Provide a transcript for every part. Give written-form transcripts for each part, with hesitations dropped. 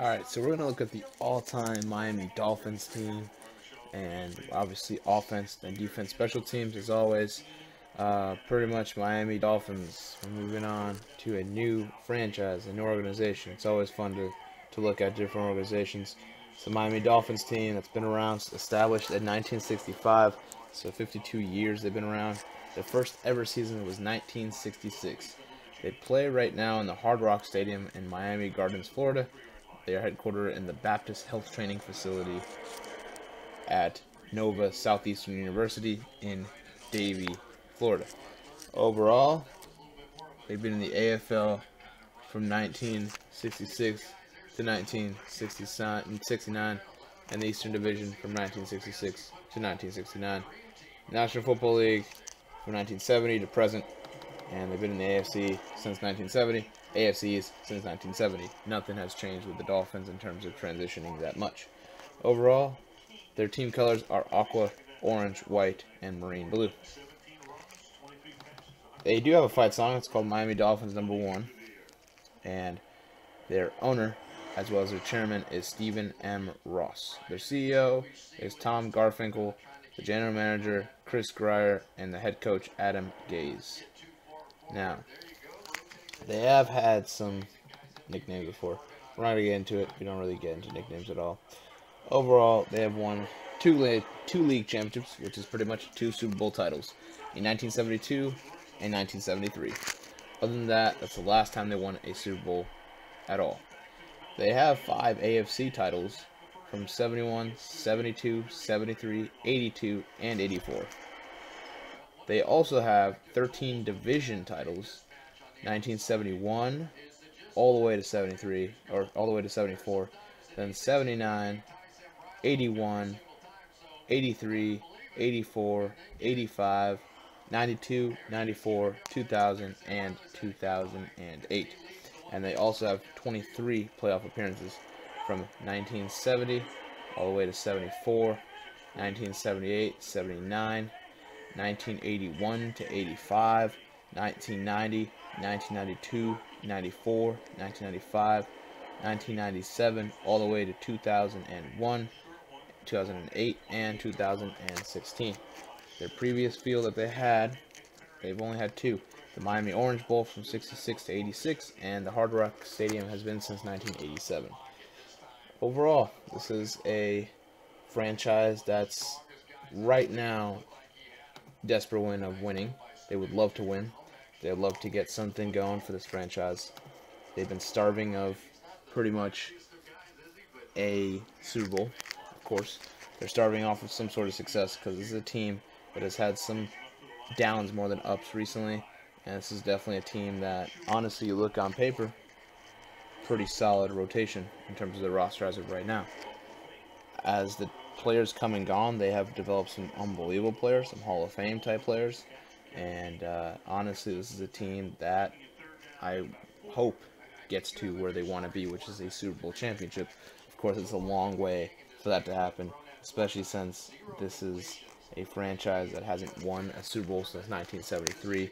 Alright, so we're going to look at the all-time Miami Dolphins team, and obviously offense and defense, special teams as always. Pretty much Miami Dolphins. We're moving on to a new franchise, a new organization. It's always fun to look at different organizations. It's the Miami Dolphins team that's been around, established in 1965, so 52 years they've been around. Their first ever season was 1966. They play right now in the Hard Rock Stadium in Miami Gardens, Florida. They are headquartered in the Baptist Health Training Facility at Nova Southeastern University in Davie, Florida. Overall, they've been in the AFL from 1966 to 1969, and the Eastern Division from 1966 to 1969. National Football League from 1970 to present, and they've been in the AFC since 1970, AFCs since 1970. Nothing has changed with the Dolphins in terms of transitioning that much. Overall, their team colors are aqua, orange, white, and marine blue. They do have a fight song. It's called Miami Dolphins #1, and their owner, as well as their chairman, is Stephen M. Ross. Their CEO is Tom Garfinkel, the general manager, Chris Grier, and the head coach, Adam Gaze. Now, they have had some nicknames before. We're not going to get into it. We don't really get into nicknames at all. Overall, they have won two league championships, which is pretty much 2 Super Bowl titles, in 1972 and 1973. Other than that, that's the last time they won a Super Bowl at all. They have 5 AFC titles from 71, 72, 73, 82, and 84. They also have 13 division titles, 1971 all the way to 73, or all the way to 74, then 79, 81, 83, 84, 85, 92, 94, 2000, and 2008. And they also have 23 playoff appearances from 1970 all the way to 74, 1978, 79, 1981 to 85, 1990, 1992, 94, 1995, 1997, all the way to 2001, 2008, and 2016. Their previous field that they had, they've only had 2. The Miami Orange Bowl from 66 to 86, and the Hard Rock Stadium has been since 1987. Overall, this is a franchise that's right now desperate of winning. They would love to win. They would love to get something going for this franchise. They've been starving of pretty much a Super Bowl, of course. They're starving off of some sort of success because this is a team that has had some downs more than ups recently, and this is definitely a team that, honestly, you look on paper, pretty solid rotation in terms of the roster as of right now. As the players come and gone, they have developed some unbelievable players, some Hall of Fame type players, and honestly, this is a team that I hope gets to where they want to be, which is a Super Bowl championship. Of course, it's a long way for that to happen, especially since this is a franchise that hasn't won a Super Bowl since 1973.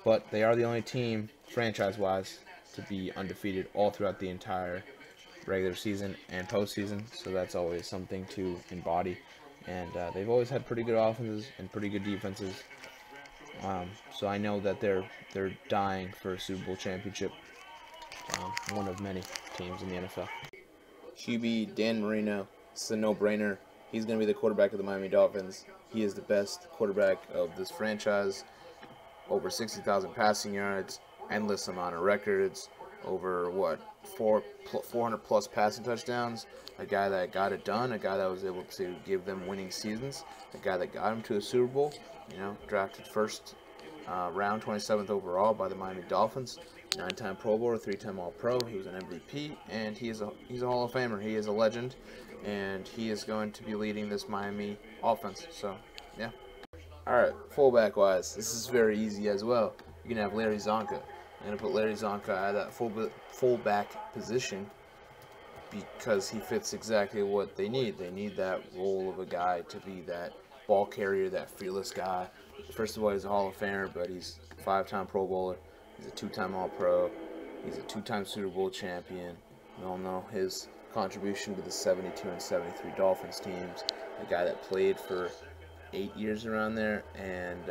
But they are the only team, franchise-wise, to be undefeated all throughout the entire regular season and postseason, so that's always something to embody. And they've always had pretty good offenses and pretty good defenses. So I know that they're dying for a Super Bowl championship. One of many teams in the NFL. QB Dan Marino, it's a no-brainer. He's going to be the quarterback of the Miami Dolphins. He is the best quarterback of this franchise. Over 60,000 passing yards, endless amount of records, over 400 plus passing touchdowns. A guy that got it done, a guy that was able to give them winning seasons, a guy that got him to a Super Bowl. Drafted first round, 27th overall by the Miami Dolphins. 9-time Pro Bowler, 3-time All-Pro. He was an MVP, and he's a Hall of Famer. He is a legend, and he is going to be leading this Miami offense. So, yeah. Alright, fullback-wise, this is very easy as well. You can have Larry Zonka. I'm going to put Larry Zonka at that fullback position because he fits exactly what they need. They need that role of a guy to be that ball carrier, that fearless guy. First of all, he's a Hall of Famer, but he's a 5-time Pro Bowler. He's a 2-time All-Pro. He's a 2-time Super Bowl champion. We all know his contribution to the 72 and 73 Dolphins teams. A guy that played for 8 years around there and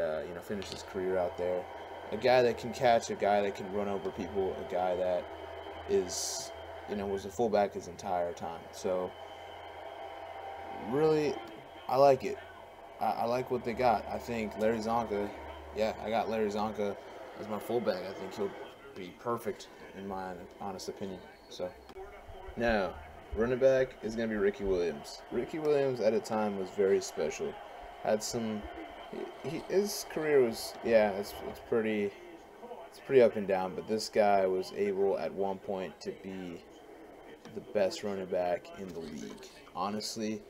finished his career out there. A guy that can catch, a guy that can run over people, a guy that is, was a fullback his entire time. So really, I like it. I like what they got. I think Larry Zonka, I got Larry Zonka as my fullback. I think he'll be perfect in my honest opinion. So now, running back is going to be Ricky Williams. Ricky Williams at a time was very special. Had some, his career was, it's pretty up and down. But this guy was able at one point to be the best running back in the league. Honestly,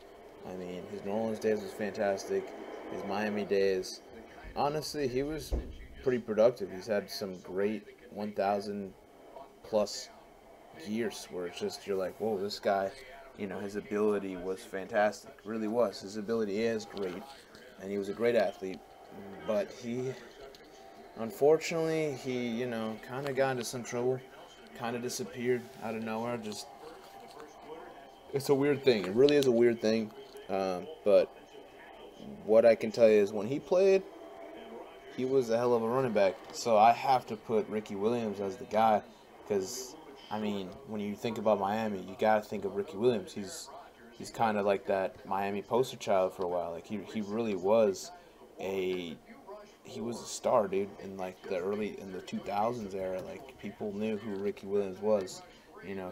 I mean, his New Orleans days was fantastic. His Miami days, honestly, he was pretty productive. He's had some great 1,000 plus years where it's just, you're like, whoa, this guy, his ability was fantastic. Really was. His ability is great, and he was a great athlete. But unfortunately, he kind of got into some trouble, kind of disappeared out of nowhere. It's a weird thing. It really is a weird thing. But what I can tell you is when he played, he was a hell of a running back. So I have to put Ricky Williams as the guy because, I mean, when you think about Miami, you got to think of Ricky Williams. He's kind of like that Miami poster child for a while. Like, he really was a star, dude, in like the 2000s era. Like, people knew who Ricky Williams was,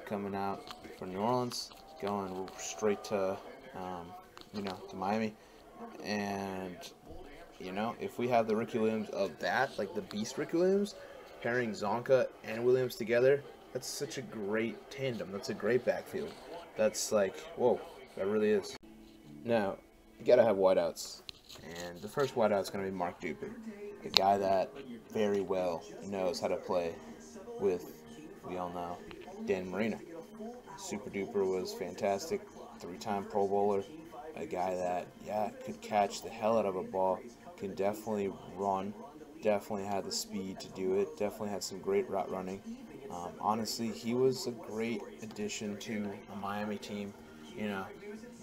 coming out from New Orleans, going straight to to Miami. And if we have the Ricky Williams of that, like the Beast Ricky Williams, pairing Zonka and Williams together, that's such a great tandem. That's a great backfield. That's like, whoa, that really is. Now, you gotta have wideouts. And the first wideout is gonna be Mark Duper, a guy that very well knows how to play with, we all know, Dan Marino. Super Duper was fantastic, 3-time Pro Bowler, a guy that, could catch the hell out of a ball, can definitely run, definitely had the speed to do it, definitely had some great route running. Honestly, he was a great addition to a Miami team,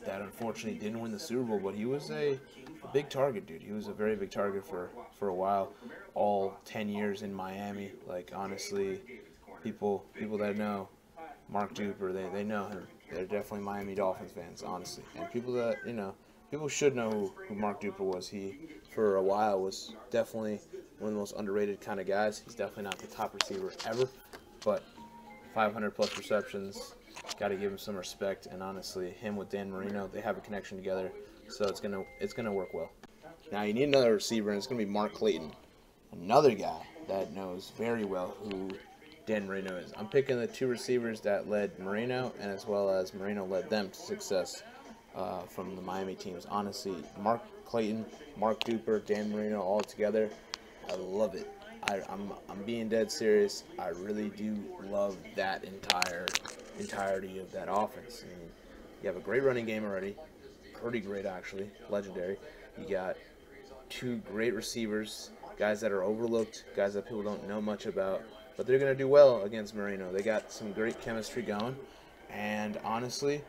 that unfortunately didn't win the Super Bowl, but he was a big target, dude. He was a very big target for a while, all 10 years in Miami. Like, honestly, people that know Mark Duper, they know him. They're definitely Miami Dolphins fans, honestly. And people that, people should know who Mark Duper was. He, for a while, was definitely one of the most underrated kind of guys. He's definitely not the top receiver ever, but 500 plus receptions, got to give him some respect. And honestly, him with Dan Marino, they have a connection together, so it's gonna work well. Now you need another receiver, and it's gonna be Mark Clayton, another guy that knows very well who Dan Marino is. I'm picking the two receivers that led Marino, and as well as Marino led them to success from the Miami teams. Honestly, Mark Clayton, Mark Duper, Dan Marino all together, I love it. I'm being dead serious. I really do love that entirety of that offense. I mean, you have a great running game already, pretty great actually, legendary. You got two great receivers, guys that are overlooked, guys that people don't know much about, but they're going to do well against Marino. They got some great chemistry going, and honestly,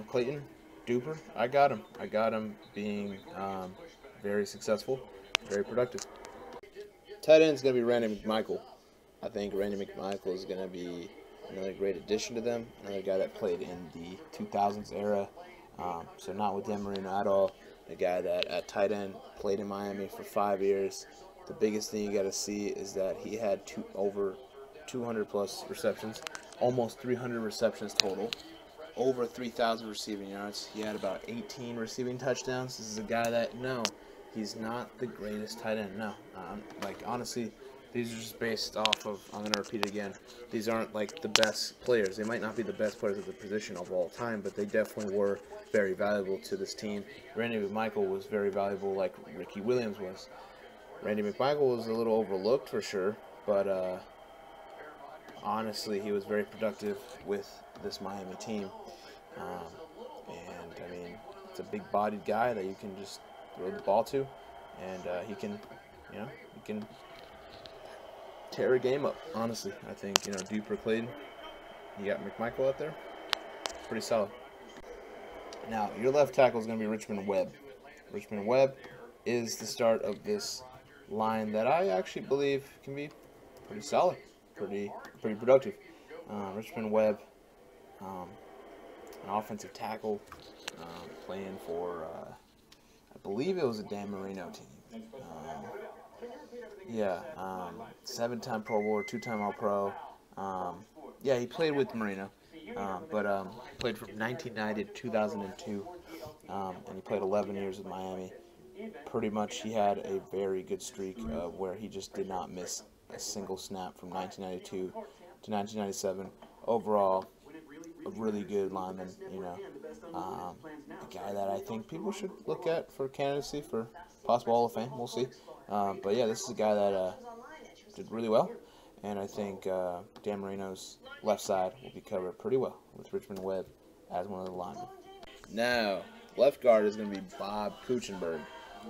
Clayton, Duper, I got him. I got him being very successful, very productive. Tight end is going to be Randy McMichael. I think Randy McMichael is going to be another great addition to them, another guy that played in the 2000s era, so not with Dan Marino at all. A guy that at tight end played in Miami for 5 years. The biggest thing you got to see is that he had over 200 plus receptions, almost 300 receptions total, over 3,000 receiving yards. He had about 18 receiving touchdowns. This is a guy that, no, he's not the greatest tight end. No, like, honestly, these are just based off of, I'm going to repeat it again, these aren't like the best players. They might not be the best players at the position of all time, but they definitely were very valuable to this team. Randy McMichael was very valuable like Ricky Williams was. Randy McMichael was a little overlooked for sure, but honestly, he was very productive with this Miami team. And, I mean, it's a big-bodied guy that you can just throw the ball to, and he can tear a game up, honestly. I think, Duper, Clayton, You got McMichael out there. Pretty solid. Now, your left tackle is going to be Richmond Webb. Richmond Webb is the start of this line that I actually believe can be pretty solid, pretty productive. Richmond Webb, an offensive tackle, playing for, I believe it was a Dan Marino team. Seven-time Pro Bowler, two-time All-Pro. He played with Marino, but played from 1990 to 2002, and he played 11 years with Miami. Pretty much, he had a very good streak where he just did not miss a single snap from 1992 to 1997. Overall, a really good lineman, a guy that I think people should look at for candidacy for possible Hall of Fame. We'll see. This is a guy that did really well, and I think Dan Marino's left side will be covered pretty well with Richmond Webb as one of the linemen. Now, left guard is going to be Bob Kuechenberg.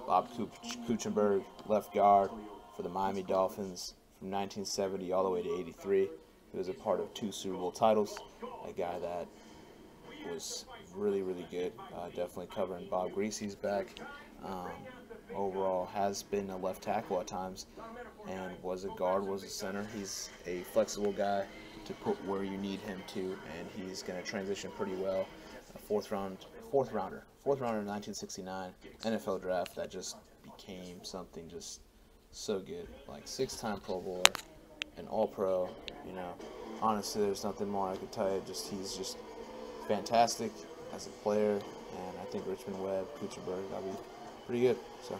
Bob Kuechenberg, left guard for the Miami Dolphins from 1970 all the way to 83. He was a part of 2 Super Bowl titles. A guy that was really, really good. Definitely covering Bob Greasy's back. Overall, has been a left tackle at times, and was a guard, was a center. He's a flexible guy to put where you need him to, and he's going to transition pretty well. A fourth rounder in 1969 NFL draft that just became something just so good. Like 6-time Pro Bowler, an All-Pro. Honestly, there's nothing more I could tell you. He's just fantastic as a player, and I think Richmond Webb, Kuechenberg, that'll be pretty good. So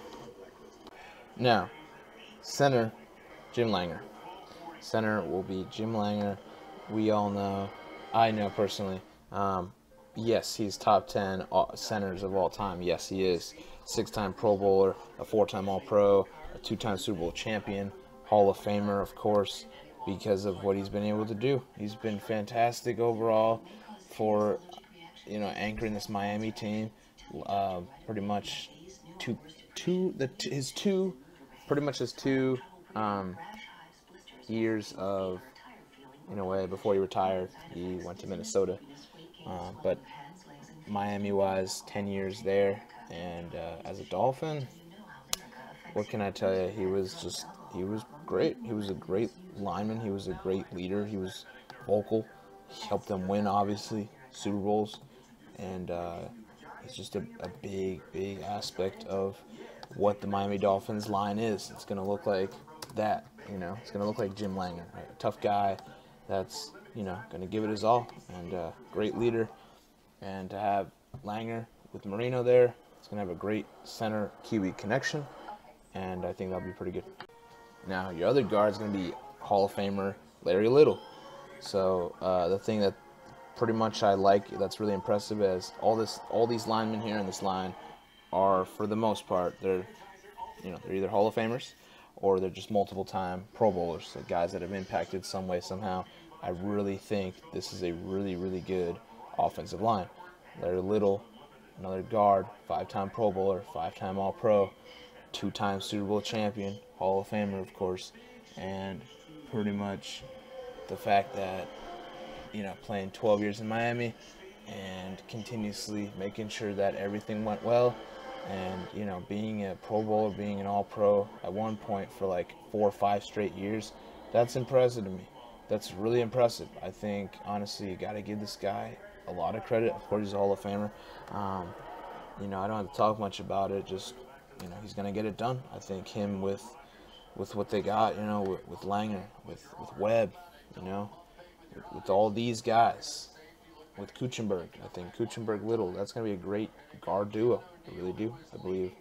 now, center, Jim Langer. Center will be Jim Langer. We all know, I know personally. Yes, he's top 10 centers of all time. Yes, he is. 6-time Pro Bowler, a 4-time All-Pro, a 2-time Super Bowl champion, Hall of Famer, of course, because of what he's been able to do. He's been fantastic overall for, anchoring this Miami team. Pretty much his two years of, in a way, before he retired, he went to Minnesota. But Miami-wise, 10 years there, and as a Dolphin, what can I tell you? He was great. He was a great lineman. He was a great leader. He was vocal. He helped them win, obviously, Super Bowls, and he's just a big, big aspect of what the Miami Dolphins line is. It's going to look like that, It's going to look like Jim Langer, right? A tough guy that's, going to give it his all, and great leader. And to have Langer with Marino there, it's going to have a great center QB connection, and I think that'll be pretty good. Now, your other guard is going to be Hall of Famer Larry Little. So the thing that pretty much I like that's really impressive is all these linemen here in this line are, for the most part, they're either Hall of Famers or they're just multiple-time Pro Bowlers, so guys that have impacted some way, somehow. I really think this is a really, really good offensive line. Larry Little, another guard, 5-time Pro Bowler, 5-time All-Pro, 2-time Super Bowl champion, Hall of Famer, of course, and pretty much the fact that, playing 12 years in Miami and continuously making sure that everything went well, and, being a Pro Bowler, being an All-Pro at one point for like 4 or 5 straight years, that's impressive to me. That's really impressive. I think, honestly, you got to give this guy a lot of credit. Of course, he's a Hall of Famer. I don't have to talk much about it. Just, he's going to get it done. I think him with what they got, with Langer, with Webb, with all these guys, with Kuechenberg. I think Kuechenberg Little, that's going to be a great guard duo. I really do. I believe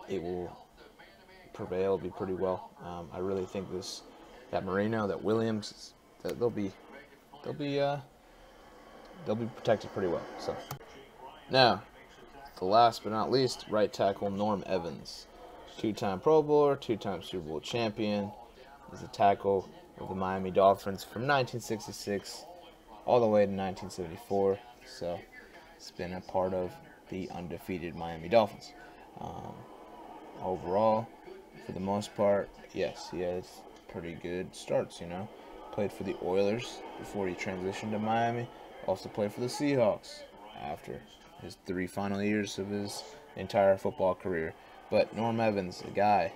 it will prevail, be pretty well. I really think that Marino, that Williams, that they'll be protected pretty well. So now, the last but not least, right tackle Norm Evans, 2-time Pro Bowler, 2-time Super Bowl champion. He's a tackle of the Miami Dolphins from 1966 all the way to 1974. So it's been a part of the undefeated Miami Dolphins. Overall, for the most part, yes, he has pretty good starts, played for the Oilers before he transitioned to Miami. Also played for the Seahawks after his 3 final years of his entire football career. But Norm Evans, a guy,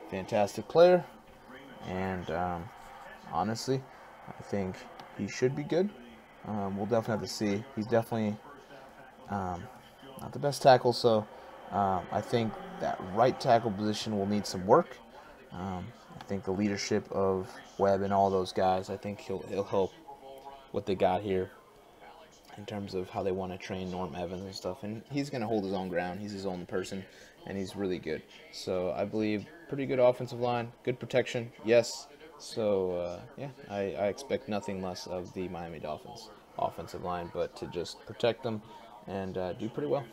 fantastic player, and honestly, I think he should be good. We'll definitely have to see. He's definitely not the best tackle, so I think that right tackle position will need some work. I think the leadership of Webb and all those guys, I think he'll help what they got here in terms of how they want to train Norm Evans and stuff. And he's going to hold his own ground. He's his own person, and he's really good. So I believe pretty good offensive line, good protection, yes. So, yeah, I expect nothing less of the Miami Dolphins offensive line, but to just protect them and do pretty well.